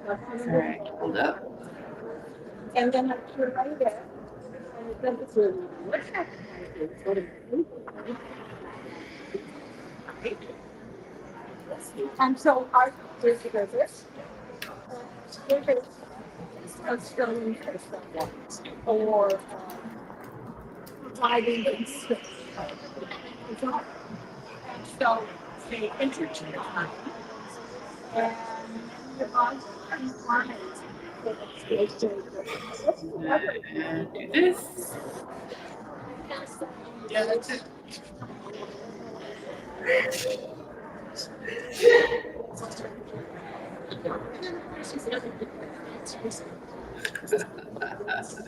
All right, hold up. And then I put right there. And then it's really what happened. And so our there's this. There's a stone or providing so they interchange. And Do this. yeah, that's it.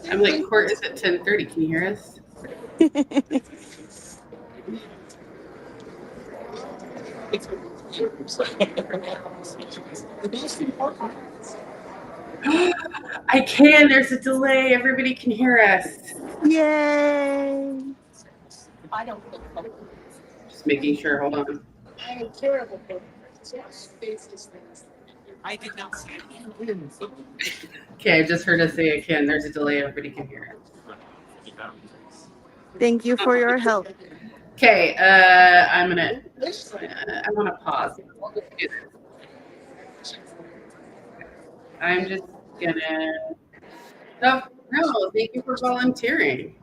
I'm like, court is at 10:30. Can you hear us? I can. There's a delay. Everybody can hear us. Yay! I don't Just making sure. Hold on. I am terrible for I did not see it. Okay, I just heard us say I can. There's a delay. Everybody can hear it. Thank you for your help. Okay, I'm gonna. I want to pause. I'm just gonna. No, no. Thank you for volunteering.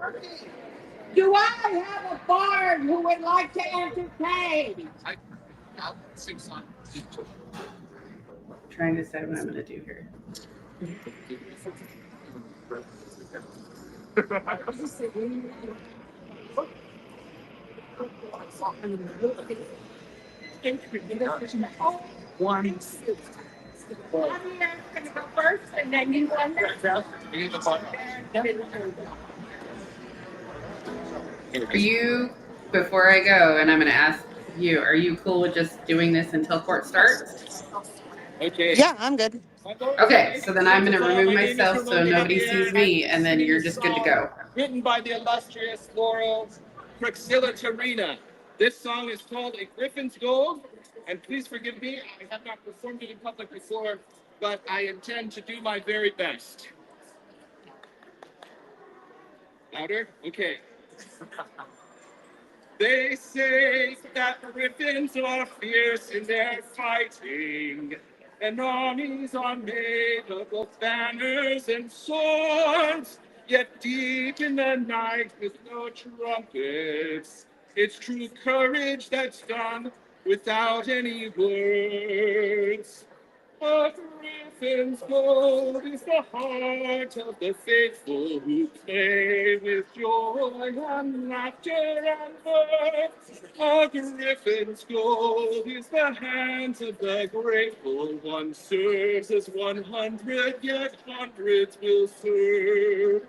Do I have a bard who would like to entertain? Trying to decide what I'm gonna do here. One. I'm gonna go first, and then you wonder. Are you? Before I go, and I'm gonna ask you. Are you cool with just doing this until court starts? Okay. Yeah, I'm good. Okay, so then I'm gonna remove myself so nobody sees me, and then you're just good to go. Written by the illustrious Laurel Priscilla Tarina. This song is called A Griffin's Gold, and please forgive me, I have not performed it in public before, but I intend to do my very best. Louder? Okay. They say that griffins are fierce in their fighting, and armies are made of both banners and swords. Yet deep in the night with no trumpets, it's true courage that's done without any words. A griffin's gold is the heart of the faithful who play with joy and laughter and mirth. A griffin's gold is the hands of the grateful. One serves as 100, yet hundreds will serve.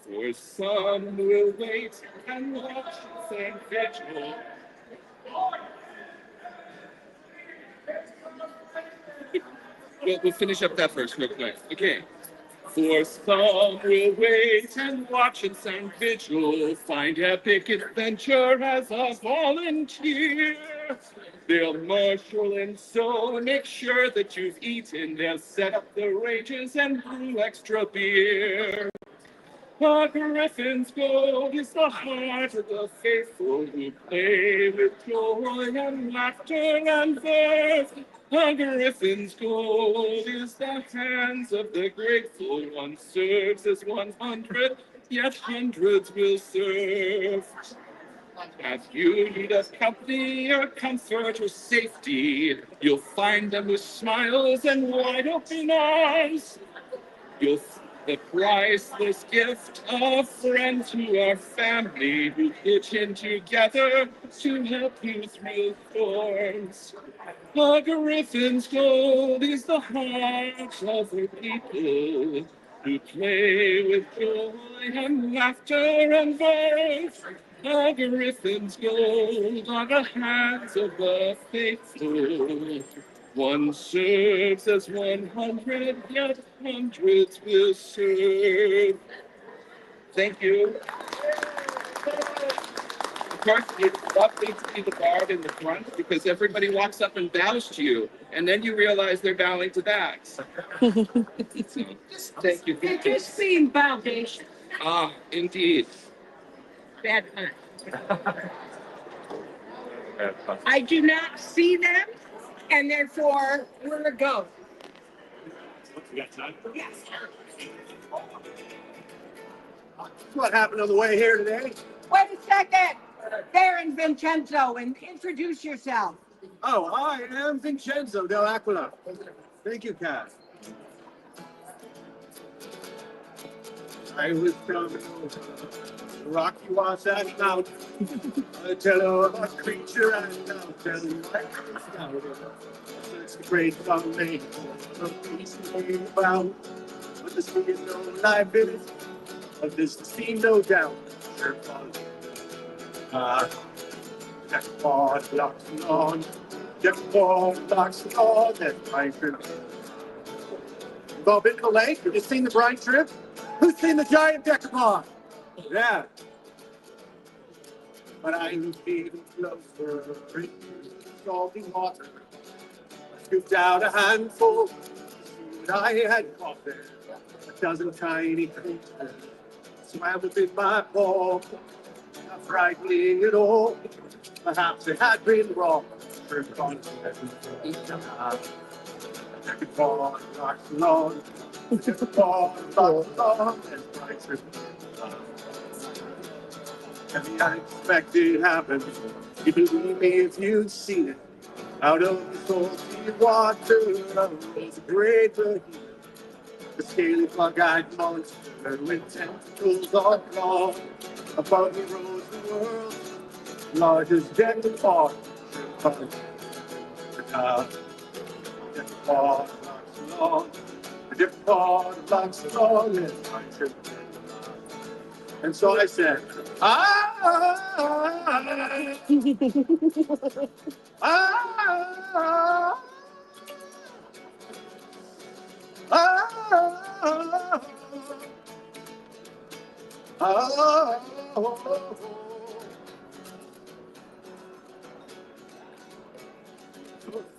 For some will wait and watch and vigil. We'll finish up that verse real quick. Okay. For some will wait and watch and stand vigil, find epic adventure as a volunteer. They'll marshal and so make sure that you've eaten. They'll set up the rages and brew extra beer. A griffin's gold is the heart of the faithful who play with joy and laughter and mirth. A griffin's gold is the hands of the grateful. One serves as 100, yet hundreds will serve. If you need a company or comfort or safety, you'll find them with smiles and wide open arms. You'll the priceless gift of friends who are family, who pitch in together to help you through storms. A griffin's gold is the heart of the people who play with joy and laughter and mirth. A griffin's gold are the hands of the faithful. One serves as 100, yet hundreds will serve. Thank you. course, it's lovely to be the bard in the front because everybody walks up and bows to you, and then you realize they're bowing to that. So, thank you. It just mean foundation. Ah, indeed. Bad pun. I do not see them, and therefore we're a go. Yes. What happened on the way here today? Wait a second, Baron Vincenzo, and introduce yourself. Oh, I am Vincenzo del Aquila. Thank you, Cass. I was from the rocky Wasatch Mountain. I tell you about a creature and I'll tell you like it's down. It's the great foundation of peace and about. But this is no life in it. Of this seem no doubt. Sure fun. Jack Paul locks on. Jack Paul locks on. That's my trip. You've all been to the lake? Have you seen the brine trip? Who's seen the giant Decapod? Yeah. But I'm feeling closer into the salty water. I scooped out a handful to see what I had caught there. A dozen tiny creatures swam within my paw. Not frightening at all. Perhaps it had been wrong. Sure, Decapod rocks along. Decapod rocks along. And bright and the unexpected happened. You believe me if you'd seen it. Out of the salty water, was a great behemoth. The scaly plug-eyed monster with tentacles all clawed. Above me rose the world, largest Decapod. Decapod rocks along. Decapod rocks along. And my trip. And so I said,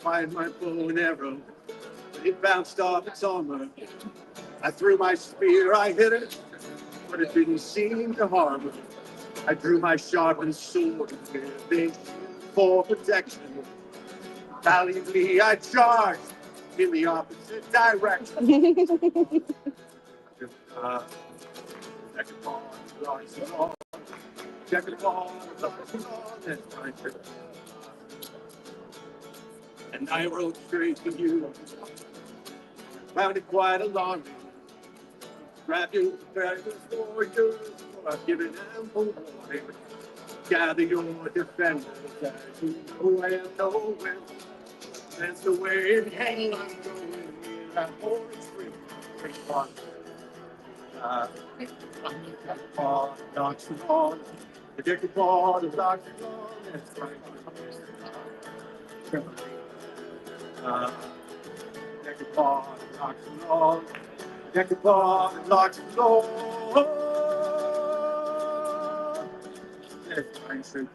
find my bow and arrow. It bounced off its armor. I threw my spear, I hit it, but it didn't seem to harm her. I drew my sharpened sword with a shield for protection. Valiantly I charged in the opposite direction. Decapod rocks along. Decapod rocks along. That's my trip. And I rode straight to you. Found it quite alarming. Grab you, prepare for you. I've given ample warning. Gather your defenders as you know and know when. That's the way it hangs. That horse free on. Decapod knocks it on. The Decapod knocks it on. That's right. Decapod knocks it on. Decapod knocks it on. That's right.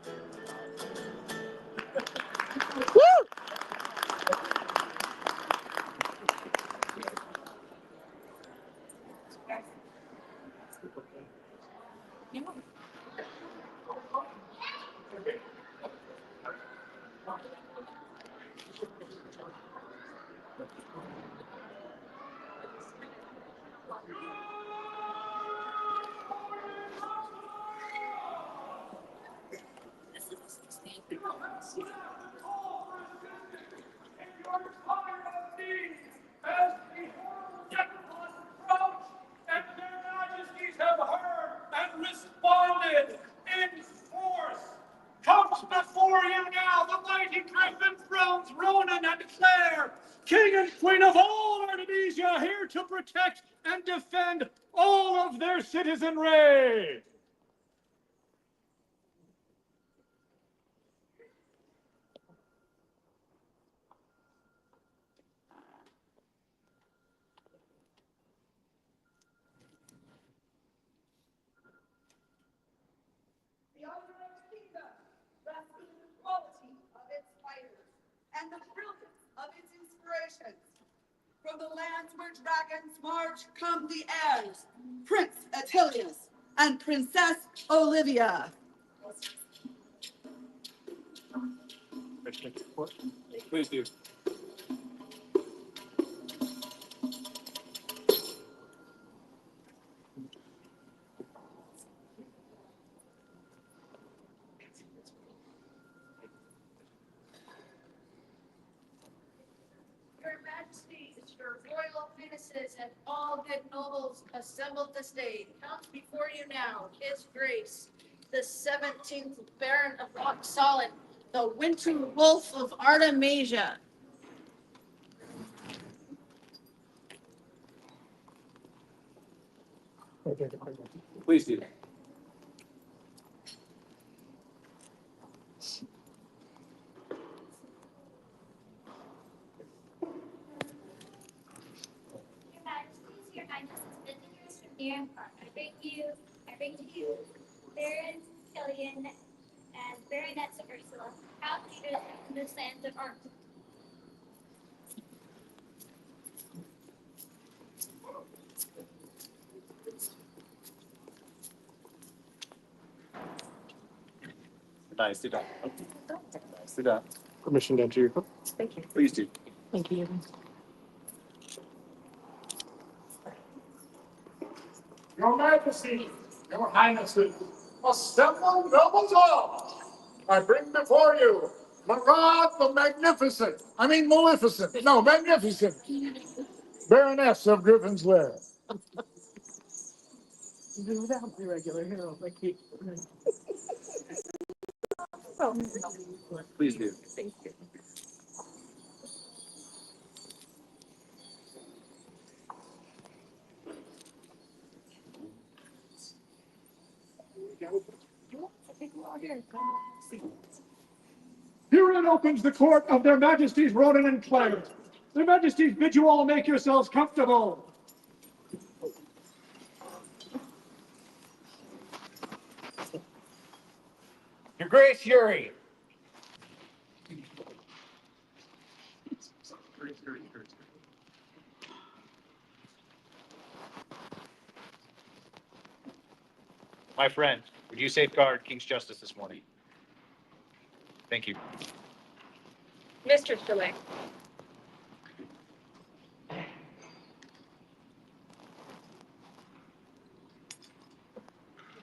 Comes before you now the mighty griffin thrones, Ronan and Claire, King and Queen of all Artemisia, here to protect and defend all of their citizenry. The Artemisia Kingdom. and the brilliance of its inspirations. From the lands where dragons march come the heirs, Prince Attilius and Princess Olivia. Please do. Your Majesty, your royal highnesses, and all good nobles assembled this day, comes before you now His Grace, the 17th Baron of Loch Salann, the Winter Wolf of Artemisia. Please do. Your Majesties, your Highnesses, visitors from near and far, I bring to you Baron Killian and Baroness Ursula, proud leaders in the sands of Artemisia. Nice, sit down. Sit down. Permission to enter your court? Thank you. Please do. Thank you. Your Majesty, your Highnesses, assembled nobles all, I bring before you Marad the Magnificent, Baroness of Griffin's Lair. Without the regular hero, like you. Please do. Thank you. Herein opens the court of their Majesties Ronan and Clare. Their Majesties bid you all make yourselves comfortable. Your Grace Yuri. My friend, would you safeguard King's justice this morning? Thank you. Mr. Shillay. Would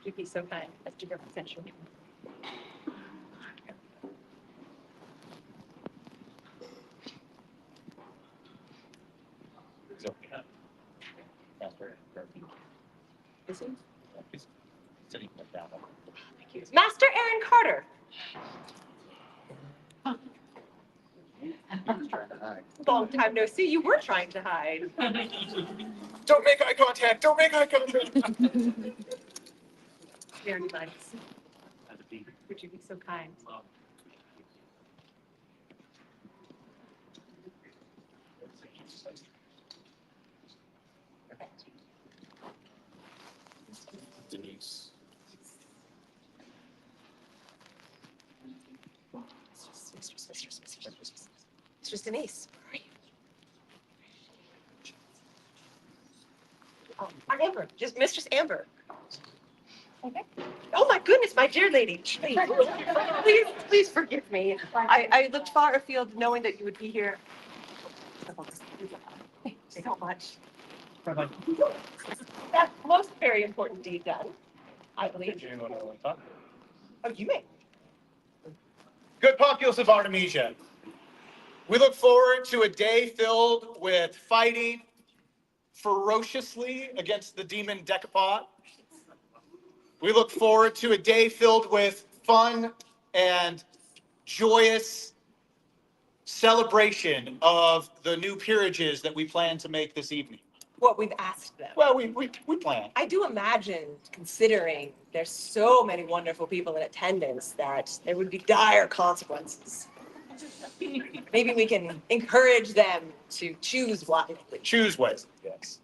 you be so kind as to represent your name? Is he? Sitting down. Thank you. Master Aaron Carter. Long time no see. You were trying to hide. Don't make eye contact. Don't make eye contact. Very nice. Would you be so kind? Denise. Mistress Denise. Where are you? Oh, I'm Amber. Just Mistress Amber. Okay. Oh my goodness, my dear lady. Please forgive me. I looked far afield knowing that you would be here. Thank you so much. That most very important deed done, I believe. Oh, you may. Good populace of Artemisia. We look forward to a day filled with fighting ferociously against the demon Decapod. We look forward to a day filled with fun and joyous celebration of the new peerages that we plan to make this evening. What we've asked them. Well, we plan. I do imagine, considering there's so many wonderful people in attendance, that there would be dire consequences. Maybe we can encourage them to choose wisely. Choose wisely, yes.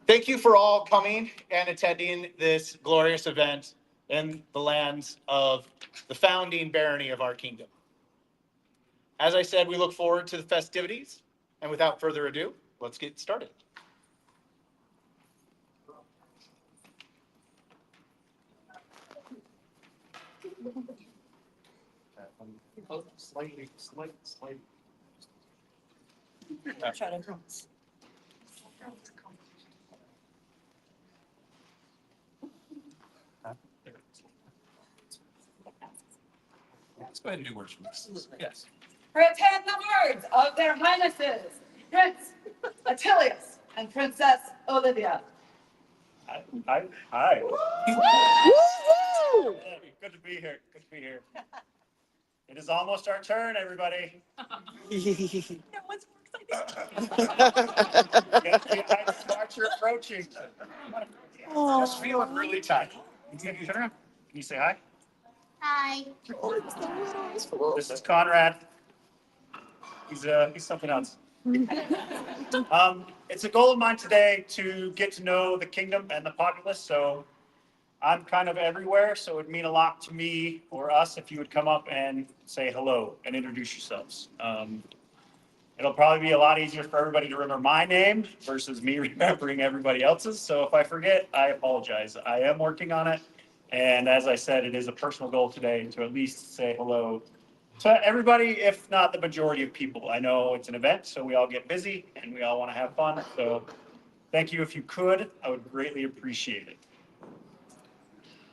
Thank you for all coming and attending this glorious event in the lands of the founding barony of our kingdom. As I said, we look forward to the festivities. And without further ado, let's get started. Slightly. Try to. Let's go ahead and do words from this. Yes. Pretend the words of their highnesses, Prince Attilius and Princess Olivia. Hi. Woo-hoo! Good to be here. Good to be here. It is almost our turn, everybody. No one's more excited. March are approaching. Just feeling really tight. Can you turn around? Can you say hi? Hi. This is Conrad. He's something else. It's a goal of mine today to get to know the kingdom and the populace. So I'm kind of everywhere. So it'd mean a lot to me or us if you would come up and say hello and introduce yourselves. It'll probably be a lot easier for everybody to remember my name versus me remembering everybody else's. So if I forget, I apologize. I am working on it. And as I said, it is a personal goal today to at least say hello to everybody, if not the majority of people. I know it's an event, so we all get busy and we all want to have fun. So thank you. If you could, I would greatly appreciate it.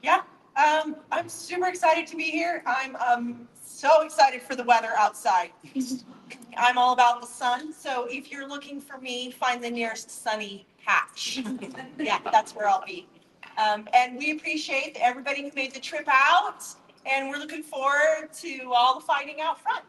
Yeah, I'm super excited to be here. I'm so excited for the weather outside. I'm all about the sun, so if you're looking for me, find the nearest sunny patch. Yeah, that's where I'll be. And we appreciate everybody who made the trip out, and we're looking forward to all the fighting out front.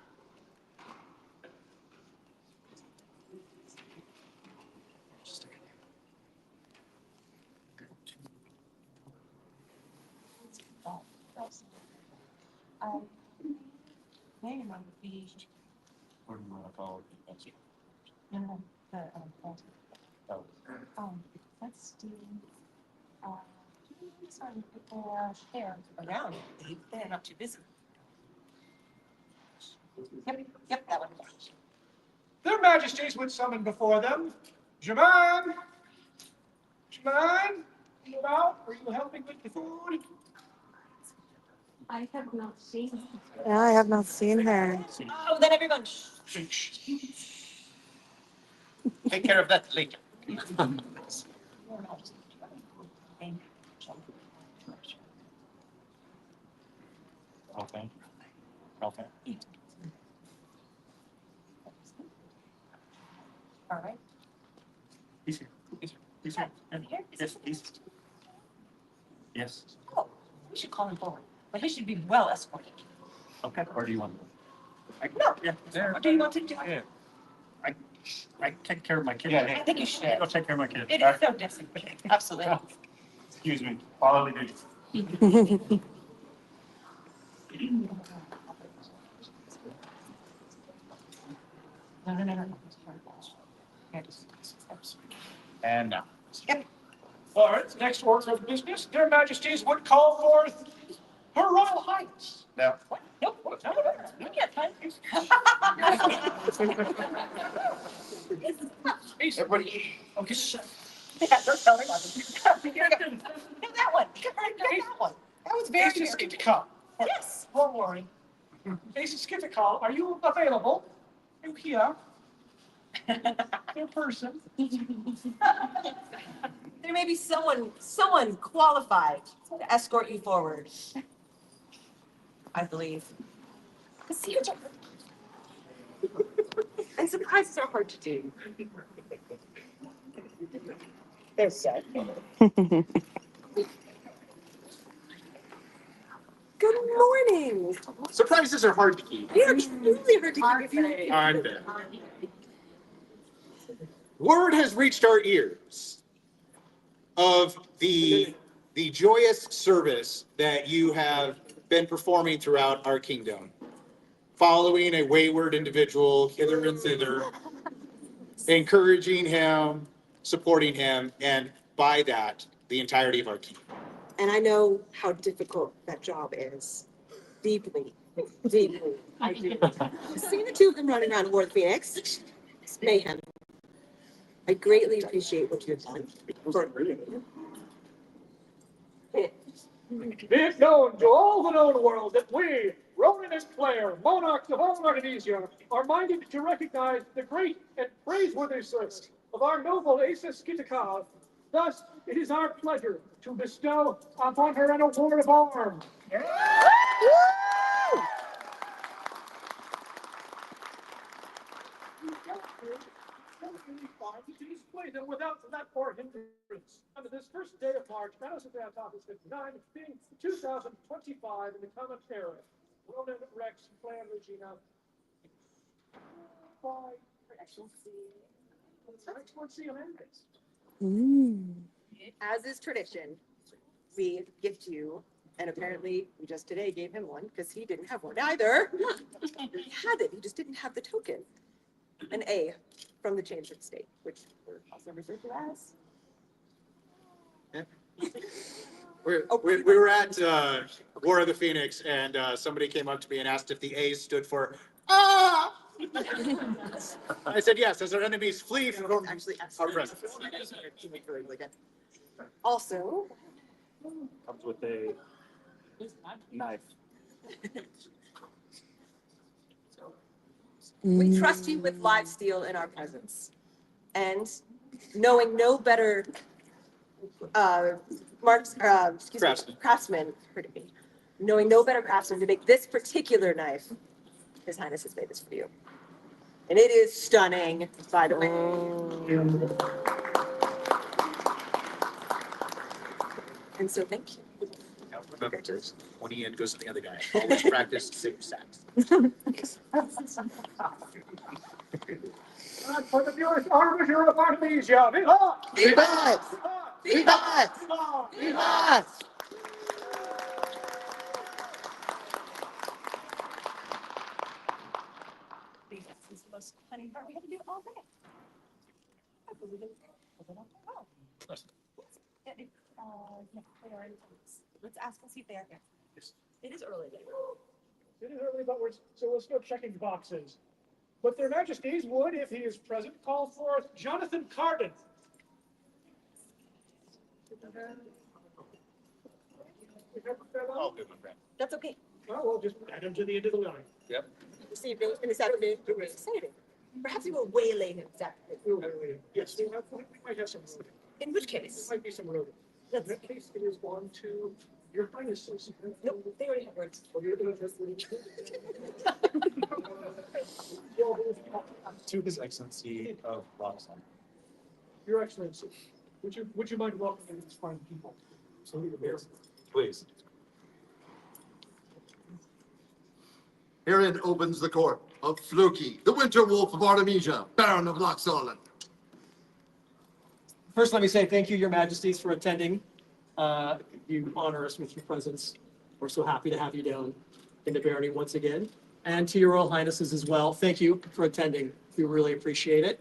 Name would be. What do you want to call it? No, let's do. Sorry, hair around. They're not too busy. Yep, that one. Their Majesties would summon before them. Jaman! Jaman? You about? Are you helping with the food? I have not seen her. Yeah, I have not seen her. Oh, then everyone. Take care of that later. Okay. Okay. All right. He's here. He's here. Yes, he's. Yes. Oh, we should call him forward, but he should be well escorted. Okay. Or do you want? No. Yeah. There. Or do you want to do it? Yeah. I take care of my kid. I think you should. Go take care of my kid. It is so different. Absolutely. Excuse me. Follow the duties. No. And now. Yep. All right, next order of business, their majesties would call forth her royal highness. Now. What? Nope. No, not yet, time. Everybody, okay. Yeah, don't tell him. Here we go. No, that one. Get that one. That was very Aces good. get to come. Yes. Don't worry. Aces get to call. Are you available? You here? In person. There may be someone qualified to escort you forward. I believe. The secrets are. And surprises are hard to do. They're sad. Good morning. Surprises are hard to keep. They are truly hard to keep. I'm there. Word has reached our ears of the joyous service that you have been performing throughout our kingdom, following a wayward individual hither and thither, encouraging him, supporting him, and by that, the entirety of our kingdom. And I know how difficult that job is, deeply. Deeply. I do. Seeing the two of them running around War of the Phoenix, it's mayhem. I greatly appreciate what you have done. Be it known to all the known world that we, Ronan and Claire, monarchs of all Artemisia, are minded to recognize the great and praiseworthy service of our noble Asa Skitakov. Thus, it is our pleasure to bestow upon her an award of arms. To display them without let or hindrance. Under this first day of March, Madison Grand Office 59, being 2025 in the common era. Ronan, Rex, Claire, Regina. By Excellency Amendments. As is tradition, we gift you, and apparently we just today gave him one because he didn't have one either. He had it, he just didn't have the token. An A from the Chamber of State, which we're also referred to as. We were at War of the Phoenix, and somebody came up to me and asked if the A stood for ah. I said yes, as our enemies flee from our presence. Also, Comes with a knife. we trust you with live steel in our presence. And knowing no better craftsman, pardon me, knowing no better craftsman to make this particular knife, His Highness has made this for you. And it is stunning, by the way. And so thank you. Now remember, 20 in goes to the other guy. Always practice safe sex. For the viewers, Armiger of Artemisia, vivat! Vivat! Vivat! Vivat! This is the most funny part we had to do all day. I believe it. Oh. Let's ask and see if they are here. It is early. It is early, but we're still checking boxes. But their majesties would, if he is present, call forth Jonathan Carden. All good, my friend. That's okay. Well, we'll just add him to the end of the line. Yep. This evening, in this afternoon, it's exciting. Perhaps we will waylay him this afternoon. Yes, we might have some room. In which case, There might be some room. In that case, it is on to your highnesses. nope, they already have words. To His Excellency of Loch Salann. Your Excellency, would you mind welcoming these fine people? So we can Please. Herein opens the court of Fluky, the Winter Wolf of Artemisia, Baron of Loch Salann. First, let me say thank you, Your Majesties, for attending. You honor us with your presence. We're so happy to have you down in the Barony once again. And to your Royal Highnesses as well, thank you for attending. We really appreciate it.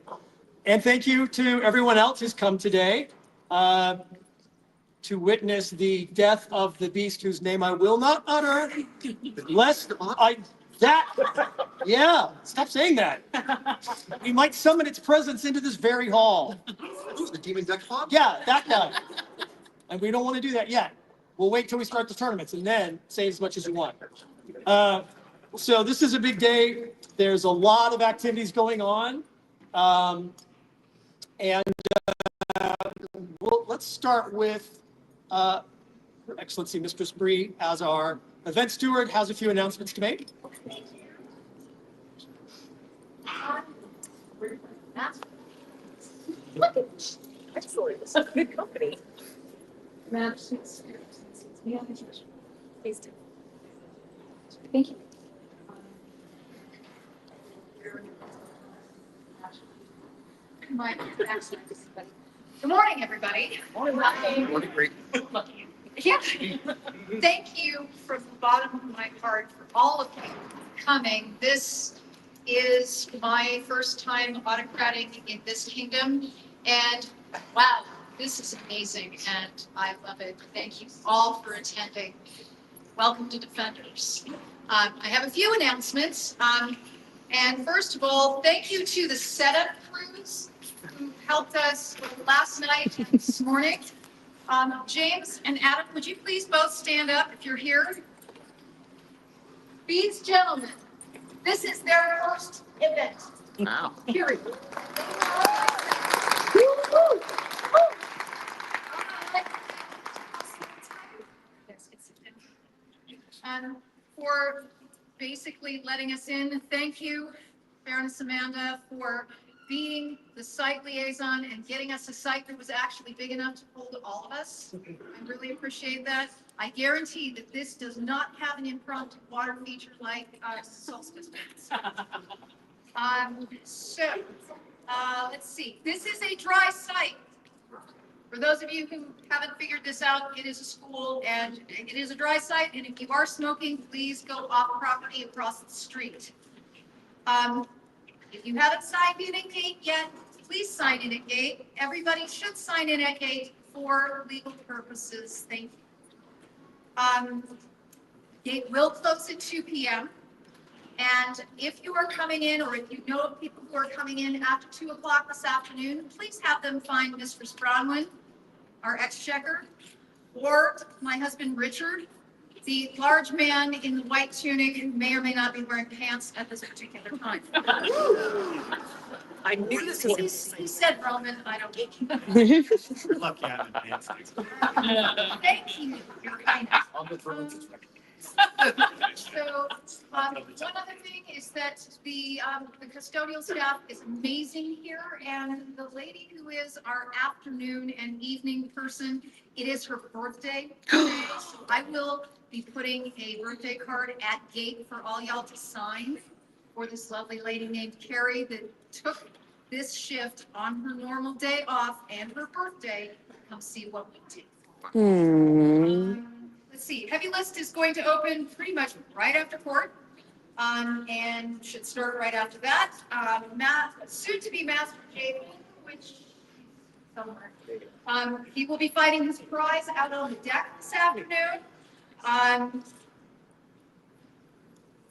And thank you to everyone else who's come today to witness the death of the beast whose name I will not utter, lest yeah, stop saying that. We might summon its presence into this very hall. Who's the demon deck pod? Yeah, that guy. And we don't want to do that yet. We'll wait till we start the tournaments and then say as much as you want. So this is a big day. There's a lot of activities going on. Let's start with Her Excellency Mistress Bree, as our event steward, has a few announcements to make. Excellent. Good company. Please do. Thank you. Good morning, everybody. Morning, great. Yeah. Thank you from the bottom of my heart for all of you coming. This is my first time autocrating in this kingdom, and wow, this is amazing, and I love it. Thank you all for attending. Welcome to Defenders. I have a few announcements. And first of all, thank you to the setup crews who helped us last night and this morning. James and Adam, would you please both stand up if you're here? These gentlemen, this is their first event. Wow. Period. For basically letting us in. Thank you, Baroness Amanda, for being the site liaison and getting us a site that was actually big enough to hold all of us. I really appreciate that. I guarantee that this does not have an impromptu water feature like solstice dance. Let's see. This is a dry site. For those of you who haven't figured this out, it is a school and it is a dry site. And if you are smoking, please go off property across the street. If you haven't signed in at gate yet, please sign in at gate. Everybody should sign in at gate for legal purposes. Thank you. Gate will close at 2 p.m. And if you are coming in, or if you know of people who are coming in after 2 o'clock this afternoon, please have them find Mistress Bronwyn, our exchequer, or my husband Richard, the large man in the white tunic who may or may not be wearing pants at this particular time. I knew this was. He said Roman, I don't get you. You're lucky I'm in pants. Thank you. You're kind. So, one other thing is that the custodial staff is amazing here, and the lady who is our afternoon and evening person, it is her birthday today, so I will be putting a birthday card at gate for all y'all to sign for this lovely lady named Carrie that took this shift on her normal day off and her birthday. Come see what we do. Let's see, heavy list is going to open pretty much right after court, and should start right after that. Soon to be Master Jaden, which somewhere. He will be fighting his prize out on the deck this afternoon.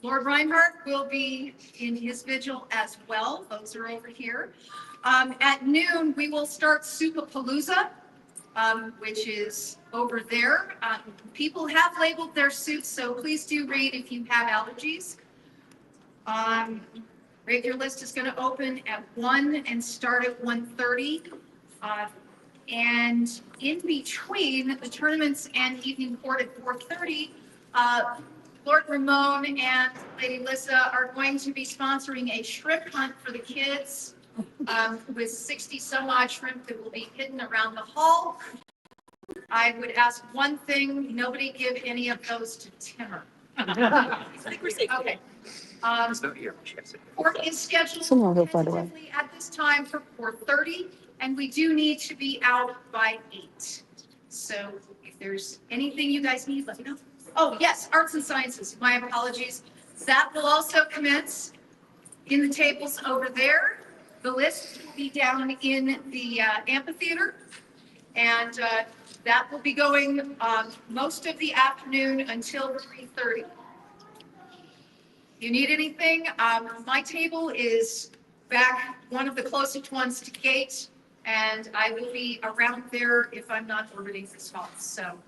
Lord Reinhardt will be in his vigil as well. Those are over here. At noon, we will start Supapalooza. Which is over there. People have labeled their suits, so please do read if you have allergies. Regular list is going to open at 1 and start at 1:30. And in between the tournaments and evening court at 4:30, Lord Ramon and Lady Lissa are going to be sponsoring a shrimp hunt for the kids. With 60 some odd shrimp that will be hidden around the hall. I would ask one thing, nobody give any of those to Timmer. I think we're safe. Okay. Court is scheduled tentatively at this time for 4:30, and we do need to be out by 8. So if there's anything you guys need, let me know. Oh, yes, arts and sciences, my apologies. That will also commence in the tables over there. The list will be down in the amphitheater, and that will be going most of the afternoon until 3:30. If you need anything, my table is back, one of the closest ones to gate, and I will be around there if I'm not orbiting the spots. So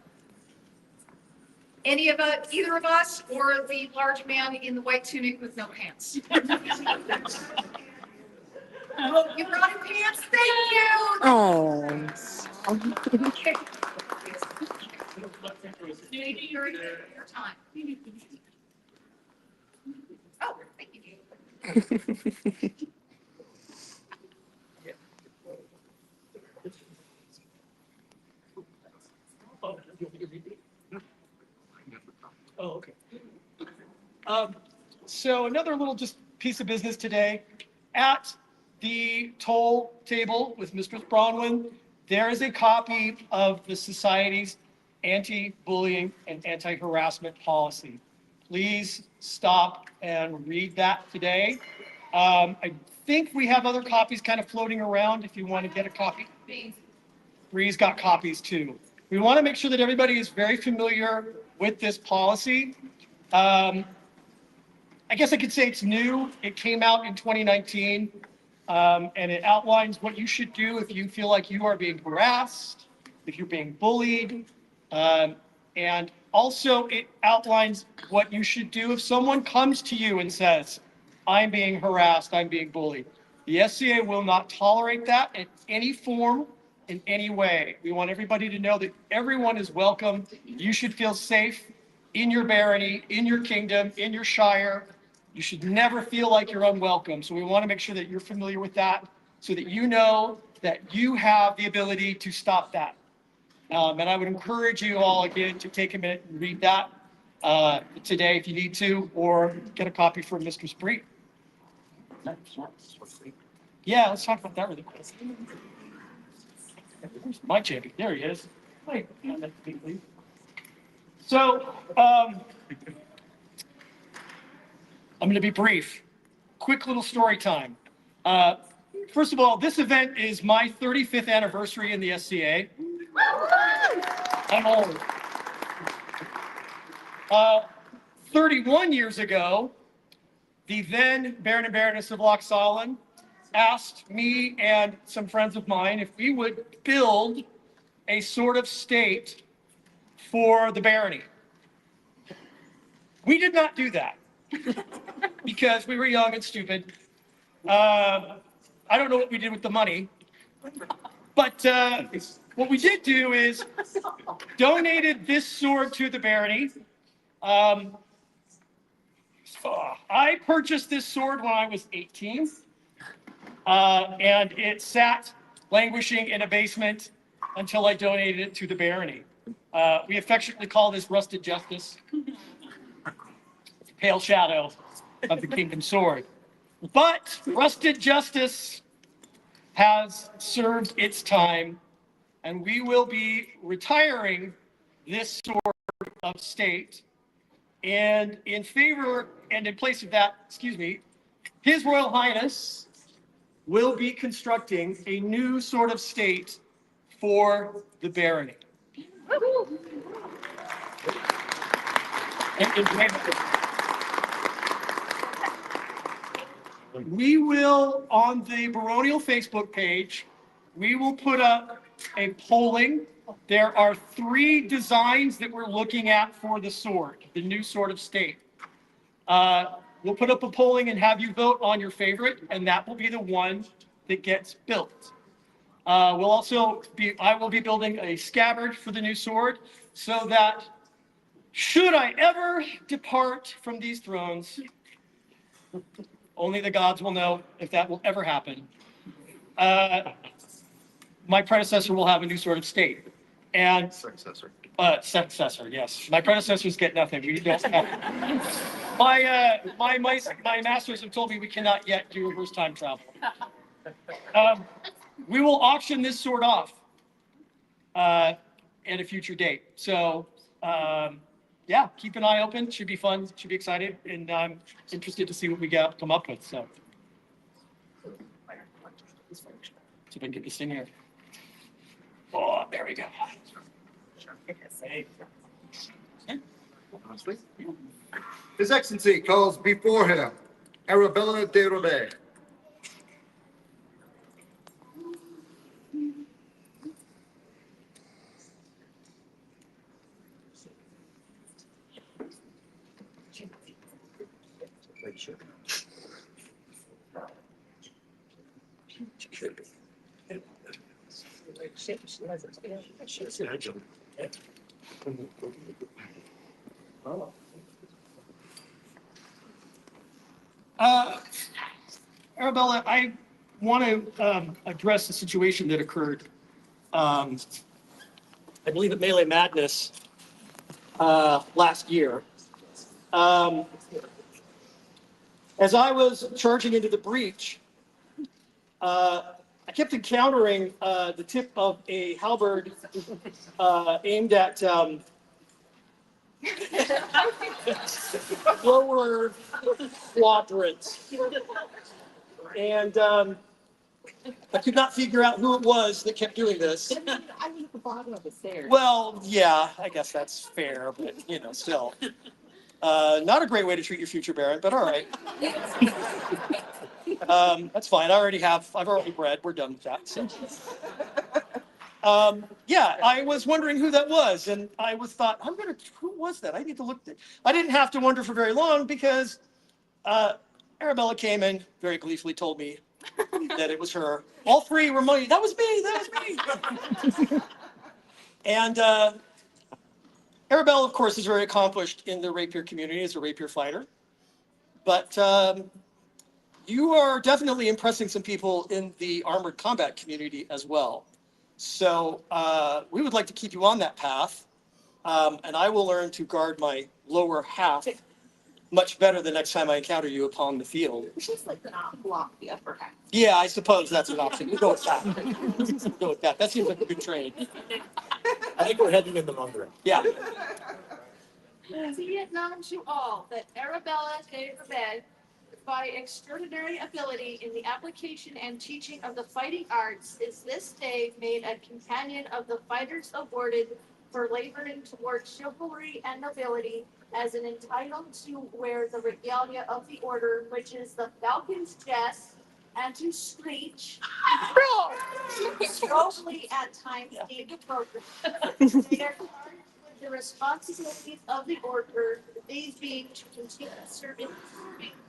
either of us or the large man in the white tunic with no pants. Oh, you brought in pants, thank you. Oh. Okay. Your time. Oh, thank you. Oh, okay. So another little just piece of business today. At the toll table with Mistress Bronwyn, there is a copy of the Society's anti-bullying and anti-harassment policy. Please stop and read that today. I think we have other copies kind of floating around if you want to get a copy. Bree's got copies too. We want to make sure that everybody is very familiar with this policy. I guess I could say it's new. It came out in 2019, and it outlines what you should do if you feel like you are being harassed, if you're being bullied, and also it outlines what you should do if someone comes to you and says, I'm being harassed, I'm being bullied. The SCA will not tolerate that in any form, in any way. We want everybody to know that everyone is welcome. You should feel safe in your barony, in your kingdom, in your shire. You should never feel like you're unwelcome. So we want to make sure that you're familiar with that so that you know that you have the ability to stop that. And I would encourage you all again to take a minute and read that today if you need to, or get a copy from Mr. Spree. Yeah, let's talk about that really quick. Where's my champion? There he is. Wait, so, I'm going to be brief. Quick little story time. First of all, this event is my 35th anniversary in the SCA. I'm old. 31 years ago, the then Baron and Baroness of Loch Salann asked me and some friends of mine if we would build a sort of state for the barony. We did not do that because we were young and stupid. I don't know what we did with the money, but what we did do is donated this sword to the barony. I purchased this sword when I was 18, and it sat languishing in a basement until I donated it to the barony. We affectionately call this Rusted Justice, pale shadow of the Kingdom Sword. But Rusted Justice has served its time, and we will be retiring this sword of state. And in favor and in place of that, His Royal Highness will be constructing a new sort of state for the barony. We will, on the baronial Facebook page, we will put up a polling. There are 3 designs that we're looking at for the sword, the new sword of state. We'll put up a polling and have you vote on your favorite, and that will be the one that gets built. I will be building a scabbard for the new sword so that should I ever depart from these thrones, only the gods will know if that will ever happen. My predecessor will have a new sword of state. And successor, yes. My predecessors get nothing. We don't have. My masters have told me we cannot yet do reverse time travel. We will auction this sword off at a future date. So, yeah, keep an eye open. Should be fun. Should be excited, and I'm interested to see what we come up with. So, see if I can get this in here. Oh, there we go. His Excellency calls before him Arabella de Roubaix. Arabella, I want to address the situation that occurred, I believe at Melee Madness last year. As I was charging into the breach, I kept encountering the tip of a halberd aimed at lower quadrants. And I could not figure out who it was that kept doing this. I was at the bottom of the stairs. Well, yeah, I guess that's fair, but still. Not a great way to treat your future Baron, but all right. That's fine. I've already bred. We're done with that. So. Yeah, I was wondering who that was, and I thought, who was that? I need to look. I didn't have to wonder for very long because Arabella came and very gleefully told me that it was her. All three were money. That was me. That was me. And Arabella, of course, is very accomplished in the rapier community as a rapier fighter. But you are definitely impressing some people in the armored combat community as well. So we would like to keep you on that path. And I will learn to guard my lower half much better the next time I encounter you upon the field. It's just like not block the upper half. Yeah, I suppose that's an option. We'll go with that. We'll go with that. That seems like a good trade. I think we're heading in the wrong direction. Yeah. Be it known to all that Arabella de Rebed, by extraordinary ability in the application and teaching of the fighting arts, is this day made a companion of the fighters awarded for laboring towards chivalry and nobility, as an entitled to wear the regalia of the order, which is the falcon's jest, and to screech strongly at times deemed appropriate. They are charged with the responsibilities of the order, these being to continue serving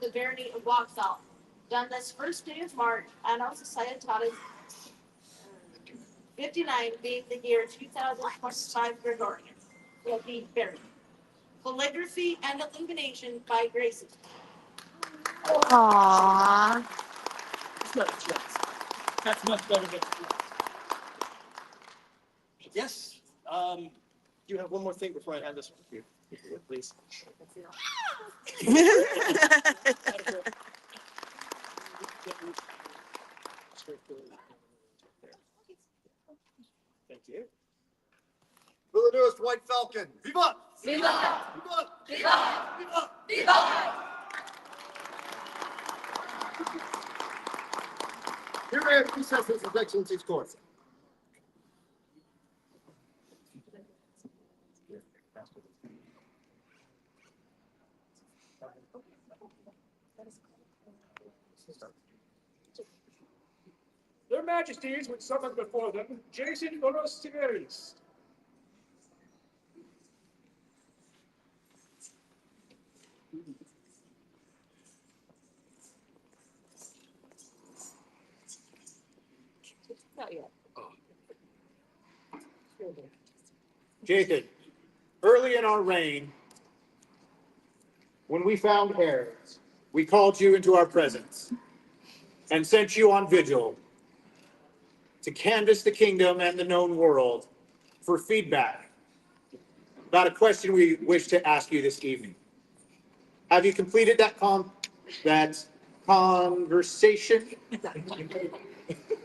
the Barony of Loch Salann. Done this first day of March, Anno Societatis 59, being the year 2025 Gregorian, will be buried. Calligraphy and illumination by Gracie. Aww. That's much better than. Yes. You have one more thing before I hand this one to you, please. Thank you. For the newest White Falcon. Viva! Viva! Viva! Viva! Viva! Viva! Here I have recesses of Excellency's course. Their Majesties would summon before them Jason Oros Tiberis. Not yet. Jacob, early in our reign, when we found heirs, we called you into our presence and sent you on vigil to canvass the kingdom and the known world for feedback about a question we wish to ask you this evening. Have you completed that conversation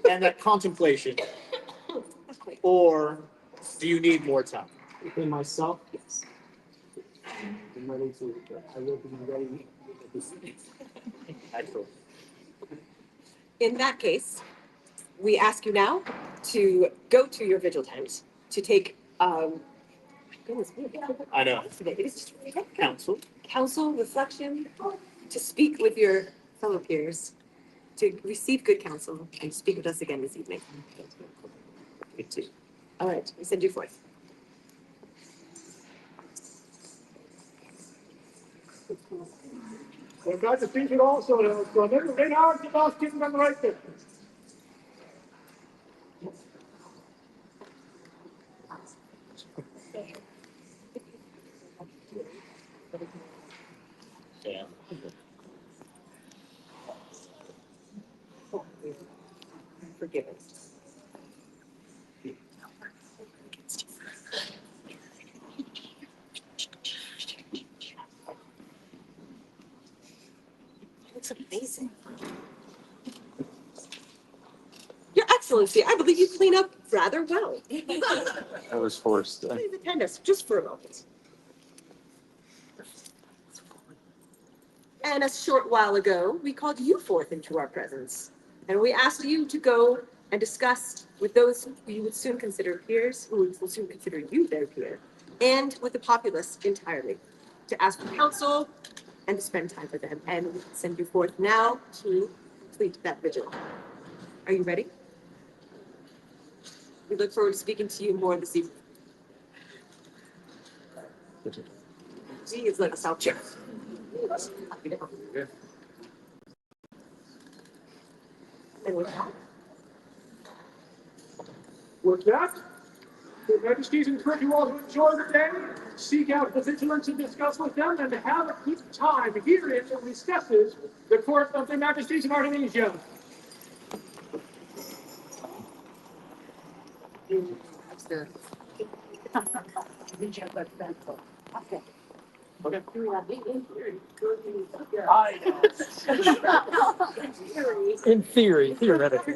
and that contemplation, or do you need more time? Within myself, yes. I'm ready to, I will be ready. Excellent. In that case, we ask you now to go to your vigil tent to take, goodness, I know. it is just Counsel. counsel, reflection, to speak with your fellow peers, to receive good counsel, and speak with us again this evening. Good too. All right, we send you forth. We've got to think it also, so they are the last kingdom right there. Yeah. Forgiven. Looks amazing. Your Excellency, I believe you clean up rather well. I was forced. Please attend us just for a moment. And a short while ago, we called you forth into our presence. And we asked you to go and discuss with those who you would soon consider peers, who will soon consider you their peer, and with the populace entirely. to ask for counsel and to spend time with them. And we send you forth now to complete that vigil. Are you ready? We look forward to speaking to you more this evening. Please let us out, chair. And with that, With that, Your Majesties encourage you all to enjoy the day, seek out the vigilance and discuss with them, and to have a good time herein that discusses the court of the Majesties of Artemisia. okay. In theory, theoretically.